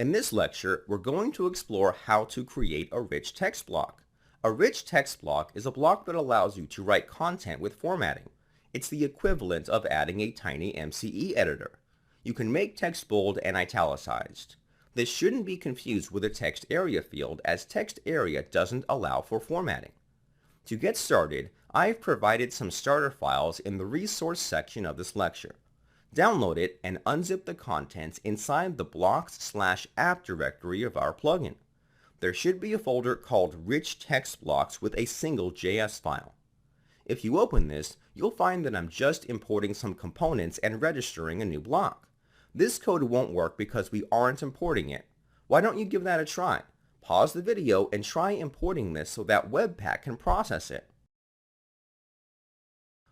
In this lecture, we're going to explore how to create a rich text block. A rich text block is a block that allows you to write content with formatting. It's the equivalent of adding a tiny MCE editor. You can make text bold and italicized. This shouldn't be confused with a text area field, as text area doesn't allow for formatting. To get started, I've provided some starter files in the resource section of this lecture. Download it and unzip the contents inside the blocks/app directory of our plugin. There should be a folder called Rich Text Blocks with a single JS file. If you open this, you'll find that I'm just importing some components and registering a new block. This code won't work because we aren't importing it. Why don't you give that a try? Pause the video and try importing this so that Webpack can process it.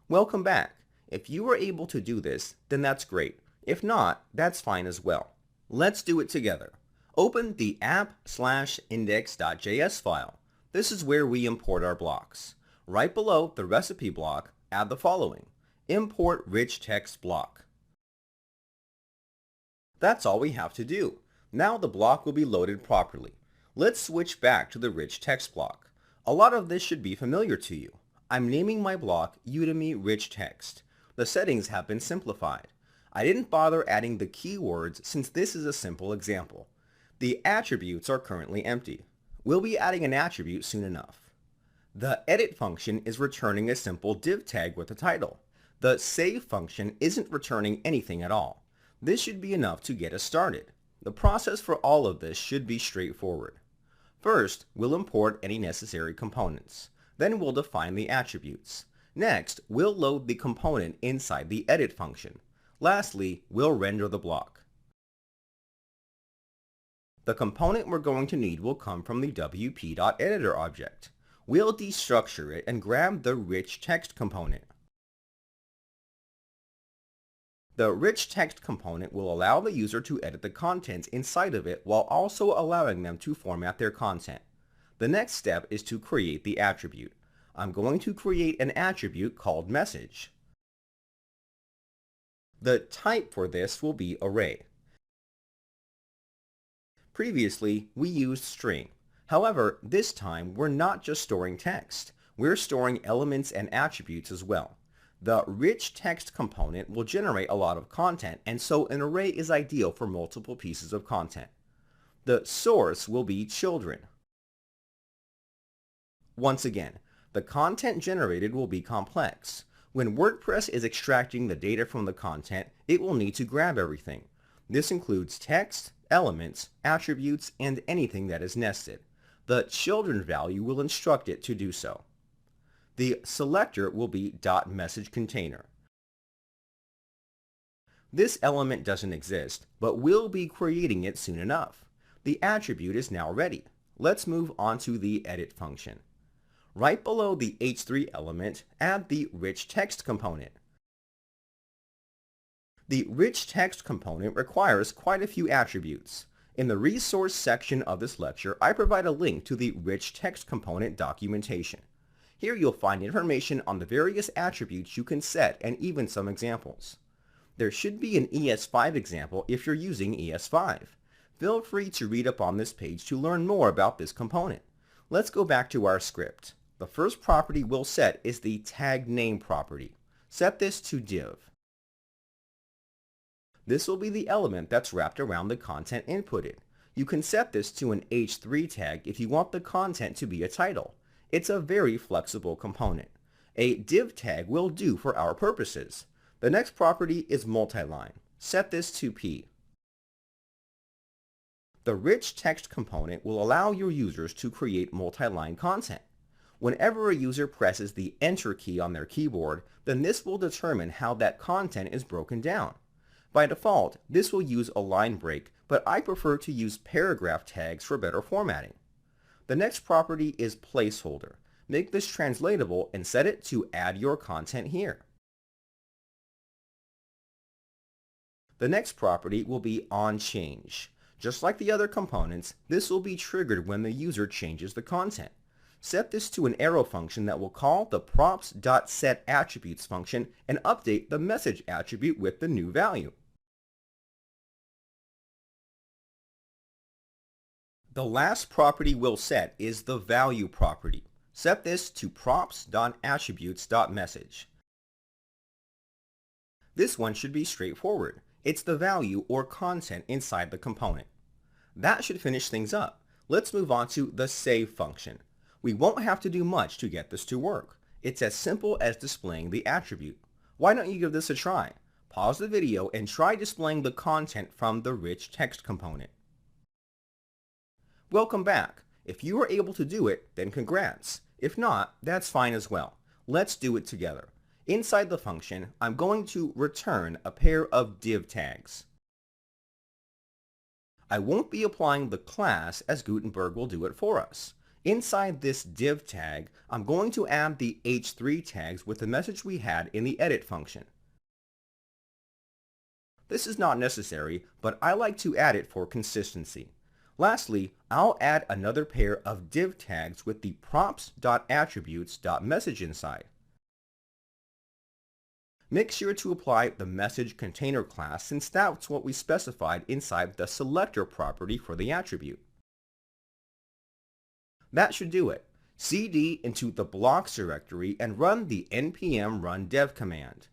Welcome back. If you were able to do this, then that's great. If not, that's fine as well. Let's do it together. Open the app/index.js file. This is where we import our blocks. Right below the recipe block, add the following: import rich text block. That's all we have to do. Now the block will be loaded properly. Let's switch back to the rich text block. A lot of this should be familiar to you. I'm naming my block Udemy Rich Text. The settings have been simplified. I didn't bother adding the keywords since this is a simple example. The attributes are currently empty. We'll be adding an attribute soon enough. The edit function is returning a simple div tag with a title. The save function isn't returning anything at all. This should be enough to get us started. The process for all of this should be straightforward. First, we'll import any necessary components. Then we'll define the attributes. Next, we'll load the component inside the edit function. Lastly, we'll render the block. The component we're going to need will come from the wp.editor object. We'll destructure it and grab the rich text component. The rich text component will allow the user to edit the contents inside of it while also allowing them to format their content. The next step is to create the attribute. I'm going to create an attribute called message. The type for this will be array. Previously, we used string. However, this time we're not just storing text. We're storing elements and attributes as well. The rich text component will generate a lot of content, and so an array is ideal for multiple pieces of content. The source will be children. Once again, the content generated will be complex. When WordPress is extracting the data from the content, it will need to grab everything. This includes text, elements, attributes, and anything that is nested. The children value will instruct it to do so. The selector will be .messageContainer. This element doesn't exist, but we'll be creating it soon enough. The attribute is now ready. Let's move on to the edit function. Right below the h3 element, add the rich text component. The rich text component requires quite a few attributes. In the resource section of this lecture, I provide a link to the rich text component documentation. Here you'll find information on the various attributes you can set and even some examples. There should be an ES5 example if you're using ES5. Feel free to read up on this page to learn more about this component. Let's go back to our script. The first property we'll set is the tag name property. Set this to div. This will be the element that's wrapped around the content inputted. You can set this to an h3 tag if you want the content to be a title. It's a very flexible component. A div tag will do for our purposes. The next property is multiline. Set this to p. The rich text component will allow your users to create multi-line content. Whenever a user presses the Enter key on their keyboard, then this will determine how that content is broken down. By default, this will use a line break, but I prefer to use paragraph tags for better formatting. The next property is placeholder. Make this translatable and set it to add your content here. The next property will be onChange. Just like the other components, this will be triggered when the user changes the content. Set this to an arrow function that will call the props.setAttributes function and update the message attribute with the new value. The last property we'll set is the value property. Set this to props.attributes.message. This one should be straightforward. It's the value or content inside the component. That should finish things up. Let's move on to the save function. We won't have to do much to get this to work. It's as simple as displaying the attribute. Why don't you give this a try? Pause the video and try displaying the content from the rich text component. Welcome back. If you were able to do it, then congrats. If not, that's fine as well. Let's do it together. Inside the function, I'm going to return a pair of div tags. I won't be applying the class as Gutenberg will do it for us. Inside this div tag, I'm going to add the h3 tags with the message we had in the edit function. This is not necessary, but I like to add it for consistency. Lastly, I'll add another pair of div tags with the props.attributes.message inside. Make sure to apply the message container class since that's what we specified inside the selector property for the attribute. That should do it. cd into the blocks directory and run the npm run dev command.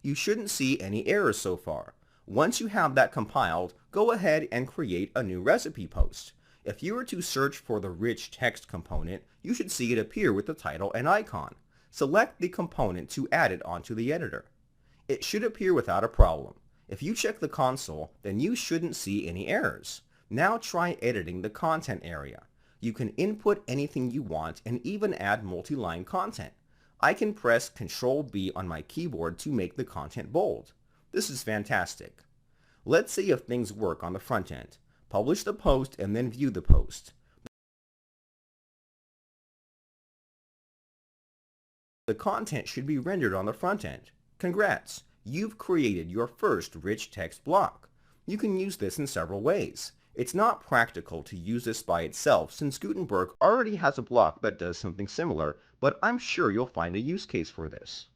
You shouldn't see any errors so far. Once you have that compiled, go ahead and create a new recipe post. If you were to search for the rich text component, you should see it appear with the title and icon. Select the component to add it onto the editor. It should appear without a problem. If you check the console, then you shouldn't see any errors. Now try editing the content area. You can input anything you want and even add multi-line content. I can press Ctrl B on my keyboard to make the content bold. This is fantastic. Let's see if things work on the front end. Publish the post and then view the post. The content should be rendered on the front end. Congrats! You've created your first rich text block. You can use this in several ways. It's not practical to use this by itself since Gutenberg already has a block that does something similar, but I'm sure you'll find a use case for this.